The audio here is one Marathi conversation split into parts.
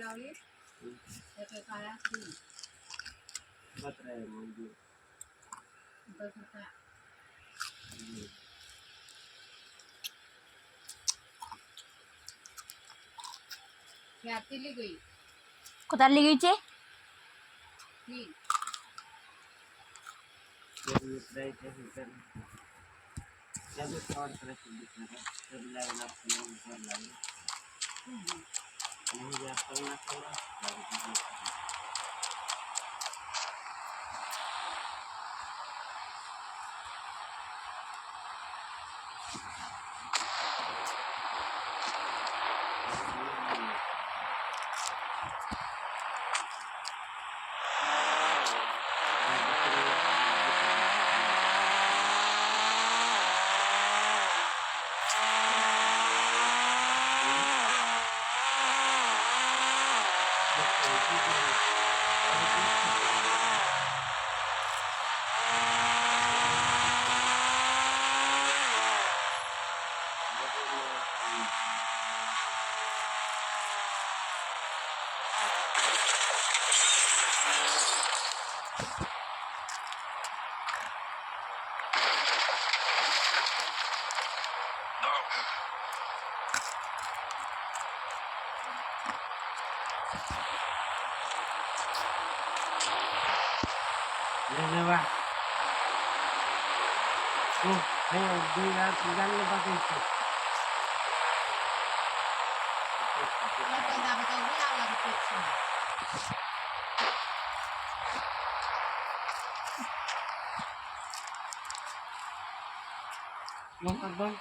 लावली त्याच्या काळ्या पत्र आहे म्हणजे बस का क्या तिली गई कोतार ली गई ठीक मित्र आहे ते तर त्याचं शॉर्ट करायचं दिसणार तर लावला आपण लागलं आणि जास्त नसलं धन्यवाद हो हे दिला जाणलं पाहिजे तुला पहिला बताव भी लावला पेक्षा मग बघ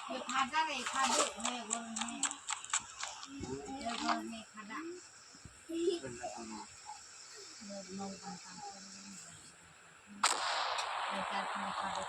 ये खादा रे खादे है गोल में ये गोल में खादा नौ घंटा ये चार में खादे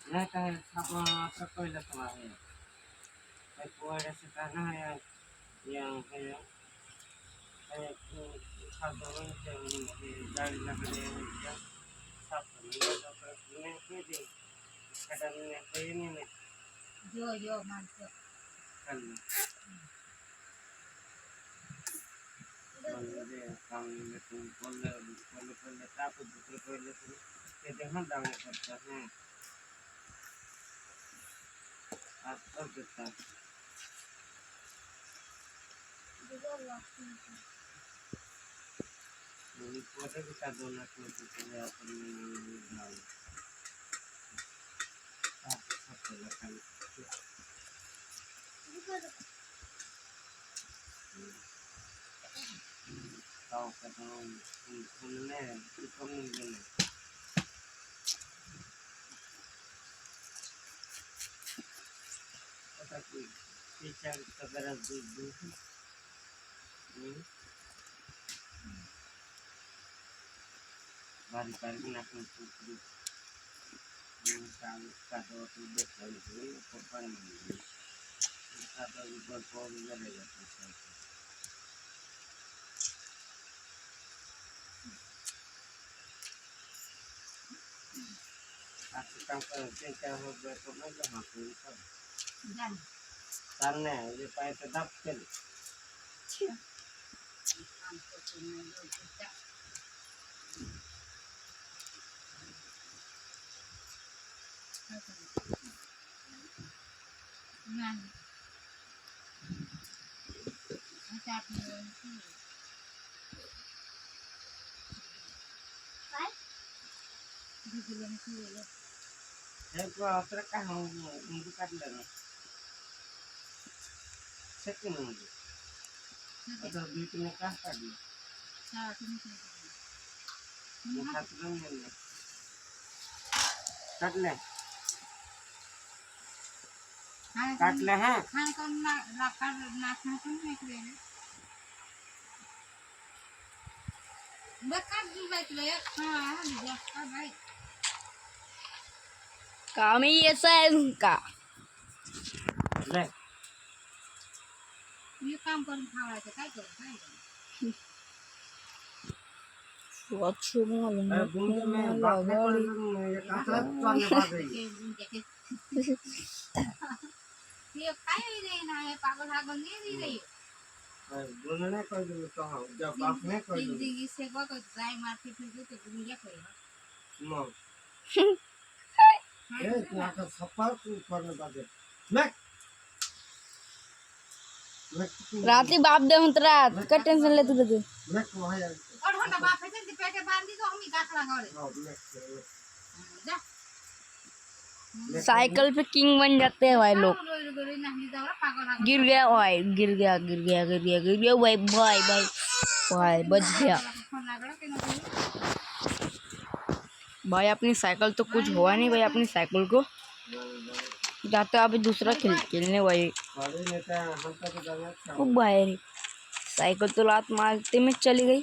नाही काय आपण आता पहिलं तर आहे काय पोळ्याचं का नाही या गाडीला कडे जो जो मानतो बोललं तापत दुसरं पहिलं तरी ते तेव्हा दावण्या करतात हां आज करतात पोटे बी का दोन आपण खाली गरज दूध बारी बारी नाखून टुकड़ी काटो तो देखा नहीं ऊपर नहीं काटो ऊपर फोड़ जले जाते हैं आपके काम करते क्या हो गया तो मैं जहाँ पूरी कर जान करने ये पाए तो दब के काम को सुनने दो जा जान चाट में काय दिखले नहीं है एक अत्र का हम उनको काट लेना सेकंड में अतर बीच में का काट दी चाट में ये हाथ में ले काट ले काट ले हैं खान का ना लाकर नाचना तो नहीं करे बस काट दी बात ले हां दिया का भाई काम ही ऐसा है उनका। ले ये काम करून खावायचं काय करू काय अच्छे मालूम बूंद में बात नहीं कर ये कातरा चलने बात है ये काय रे ना हे पागल हागल नहीं दी रही बूंद ने कर दो तो हाँ जब बाप ने कर दो जिंदगी से को जाय मारती फिर तो दुनिया कोई नो ये क्या का सफर करने बात है मैं रात्री बाप दे रात का टेंशन ले तुझे तू मैं वहां जा और होना बाप है ते पेटे बांधी तो हम ही गाठ लगावले जा साइकिल पे किंग बन जाते हैं भाई लोग। रोई रोई नहीं जाओ पागल हागल गिर गया भाई गिर गया भाई भाई भाई भाई बच गया फोन लागड़ा के ना भाई। अपनी साइकिल तो कुछ हुआ नहीं भाई अपनी साइकिल को जाते अभी दूसरा खेलने भाई। बड़े नेता हम तो जाना ओ भाई साइकिल तो लात मारते में चली गई।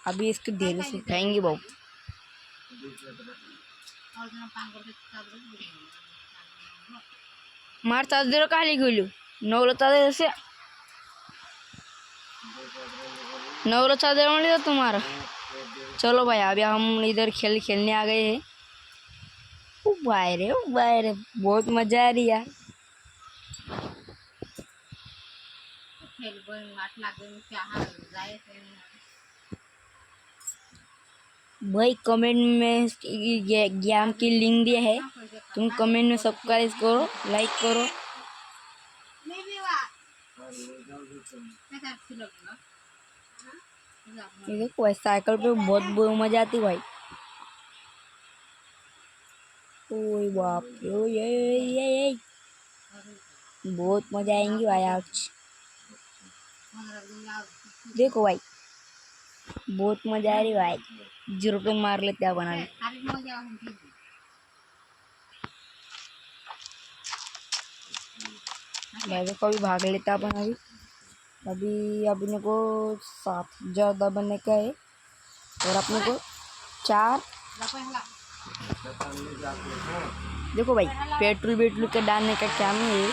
अभी इसको धीरे से उठाएंगे बाबू। और ना पागल के चादर मार चादर खाली गेलो नवरा चादर से नवरा चादर मिले तुम्हारा। चलो भाई अभी हम इधर खेलने आ गए हैं। ओ भाई रे बहुत मजा आ रही यार। खेल बन वाट लागे क्या हाल जाए भाई कमेंट में गेम की लिंक दिया है तुम कमेंट में सब्सक्राइब करो लाइक करो। नहीं भी वा कैसा अच्छी लगना ये देखो भाई साइकिल पे बहुत मजा आती भाई। ओए बाप रे ये बहुत मजा आएंगी भाई आज। देखो भाई बहुत मजा आ रही भाई। 0 पे मार लेते हैं बना भाई। देखो अभी भाग लेते हैं अपन अभी अपने को 7 ज़्यादा बनने का है और अपने को 4। देखो भाई पेट्रोल के डालने का क्या में है।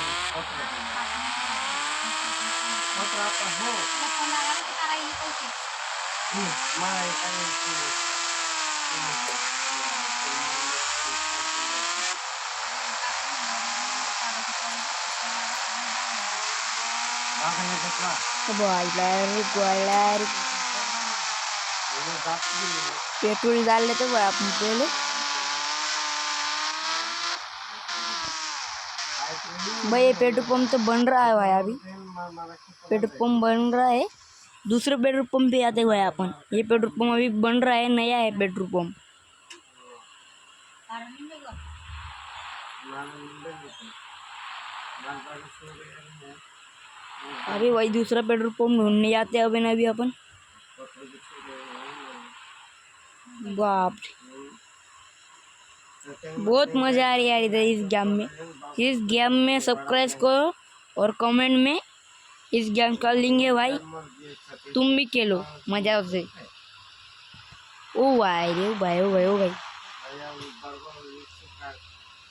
पेट्रोल डाल लेते भाई अपने पहले। भाई पेट्रोल पंप तो बन रहा है भाई। अभी पेट्रोल पंप बन रहा है। दूसरे पेट्रोल पंप पे आते भाई अपन। ये पेट्रोल पंप अभी बन रहा है नया है पेट्रोल पंप। अभी वही दूसरा पेट्रोल पंप ढूंढने जाते हैं अभी अपन। बाप बहुत मजा आ रही है यार इधर इस गेम में सब्सक्राइब करो और कमेंट में इस गेम का लिंक है भाई। तुम भी खेलो मजा से। ओ भाई रे, ओ भाई, ओ भाई, ओ भाई, आया बरोबर वीस काय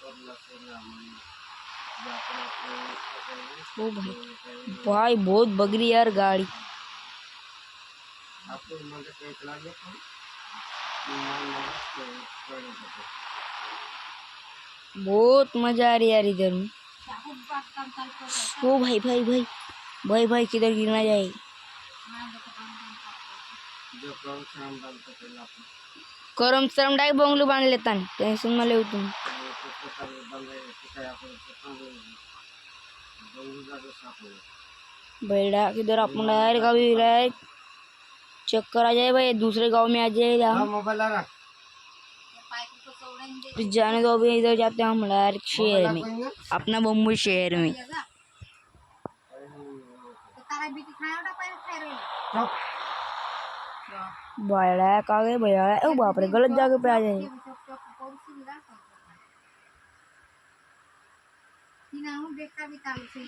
करला सेना म्हणून जे आपण आपले ओ भाई, भाई बहुत बगरी यार गाड़ी। आपण म्हणजे काही लागले पण मला कळलं होतं बहुत मजा आ रही है यार इधर में। शाहरुख बाग काम चालू करतो ओ भाई भाई भाई भाई भाई, किधर गिरना जाए। माझं तर काम करतो जो प्रोग्राम बनतो त्याला आपण करम सरम डायरेक्ट बंगलो बांध लेता टेंशन में ले तुम। काय आपण बंगलो जागा सापडलं बेड़ा किधर अपन डायरेक्ट अभी डायरेक्ट चक्कर आ जाए भाई, दूसरे गांव में आ जाए हा हम। मोबाईल आला पाय कुठं सोडायला दे फिर जाने दो, अभी इधर जाते हैं हम डायरेक्ट शहर में, अपना बम्बई शहर में। जा तर तारा बीती खायला पाय खाय रे चुप बड़ा का गए भैया, ओ बाप रे, गलत जगह पे आ जाए।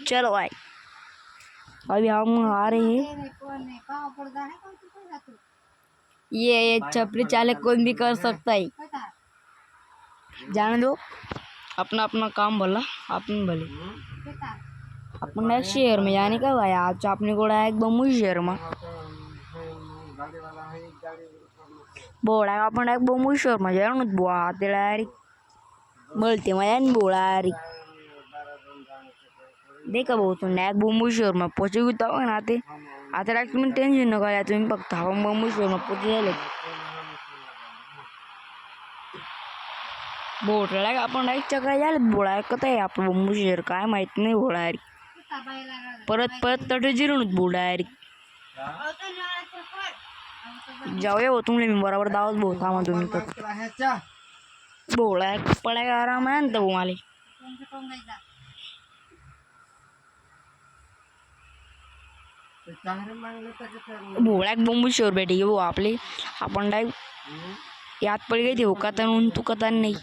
चलो भाई, अभी हम आ रहे हैं। ये छपरी चालक कौन भी कर सकता है, जाने दो, अपना अपना काम भला अपन भले। अपन एक शहर में जाने का भाई, आज आपने को एक बम्बई शहर में गाडीवाला आहे गाडी बोला अपन एक बम्बई शहर में जाए ना, बुआ तेरा बोलते मजा नहीं बोला यार। देखा भाऊ, तुम एक बम्बई शहर में पहुंचे तो आते आते रात तुम्हें टेंशन नका या, तुम्हें फक्त हम बम्बई शहर में पहुंचे झाले बोटला आपण एक चक्र झाले बोळा कत आहे आपण बंबू शहर काय माहित नाही बोळा यार। परत परत तटे जिरून बोळा यार। जाऊया हो तुमने मी बरोबर दावत भाऊ, थांबा तुम्ही तर बोळा पडायला आराम आहे ना तो माले चांगले मागले तर बोळा बंबू शहर भेटे वो आपले आपण डायरेक्ट याद पड़ गई थी वो कतन उन तू कतन नहीं।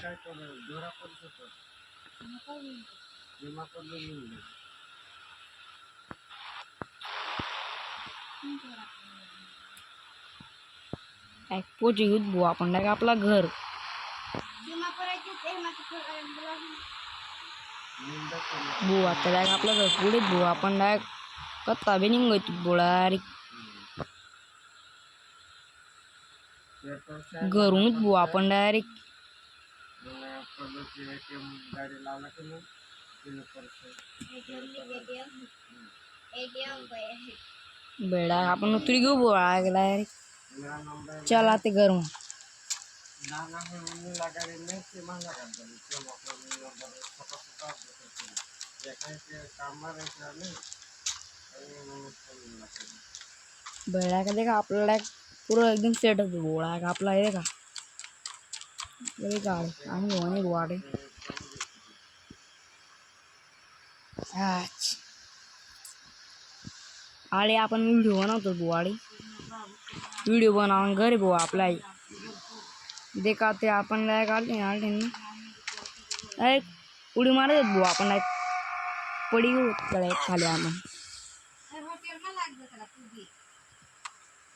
पोच युद्ध बुवा आपण डायरेक्ट आपला घर बुवा तर डायरेक्ट आपला घर पुढे बुवा आपण डायरेक्ट कत्ता भी नहीं गई बोला घरूनच बुवा आपण डायरेक्ट गाडी लावला की नाही बेड़ा अपन उतरी गयो बुवा डायरेक्ट चल आते घर में गाडी नाही ते महागा बेड़ा का देखा आपला पूरा एकदम सेट होतो बोळा का आपला आहे का लई गाडी आणि गोवानी गोवाडे आले आपण व्हिडिओ बनवतो बुवाडी व्हिडिओ बनावन घरी बुवा आपला देखा ते आपण लायक आले ना एक उडी मारत बुवा आपण पडी खाली आपण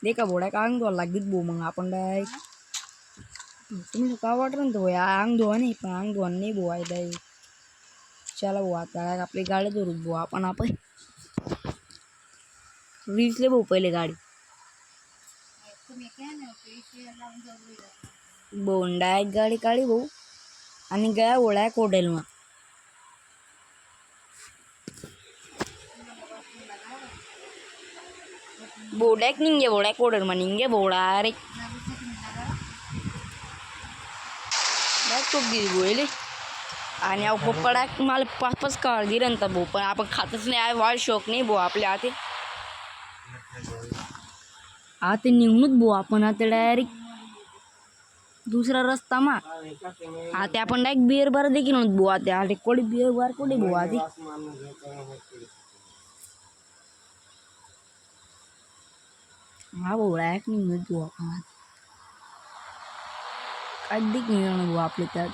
देखा बोडा का अंग धुवायला लागत बो मग आपण तुम्ही का वाटत ना तो अंग धुवा नाही पण अंग धुवा नाही बुवा चला बुवा आता आपली गाडी धरू बुवा आपण रील्सले भाऊ पहिले गाडी बोंडा एक गाडी काढी भाऊ आणि गया ओळा कोडेल मग बोडॅक निघे बोडा कोडेल मग निघे बोडा अरे खूप गिरी बोले आणि पप्पा मला 5-5 काळ गिरंता भाऊ पण आपण खातच नाही आहे वाळ शौक नाही भाऊ आपल्या आते निघूनच भाऊ आपण आता डायरेक्ट दूसरा रस्ता मा आते आपण डायरेक्ट बियर बार देखील भाऊ आता आते कोडी बियर बार कोडी भाऊ आधी हा भाऊ डायरेक्ट निघूनच भाऊ आपण अधिक निघणं भाऊ आपले त्यात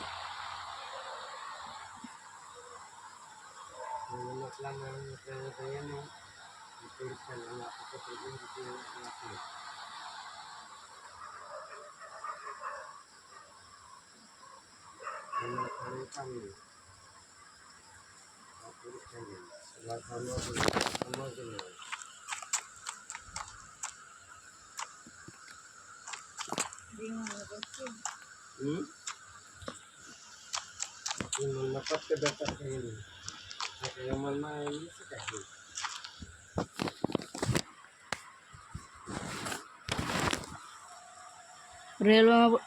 काम नाही समजलं म्हणलं पत्ते भेटतात काही नाही मला नाही काय रेल्वे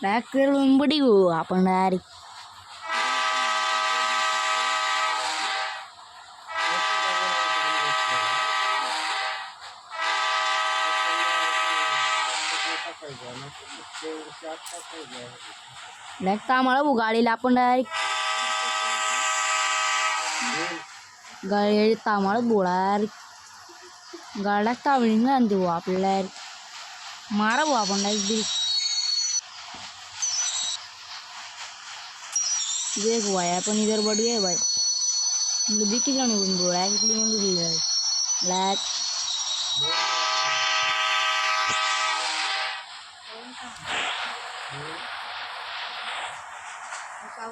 डायरेक्ट रेल्वे बडी गो आपण डायरेक्ट डायरेक्ट तामाळा भाऊ गाडीला आपण डायरेक्ट गाडी तामाळच बोळा गाड्या तावळी ना देऊ आपल्याला मारा भाऊ आपण डायरेक्ट देख भाई अपन इधर बढ़ गए भाई दिखी जाने बन बोला है कितनी बंद दिख रहा है ब्लैक का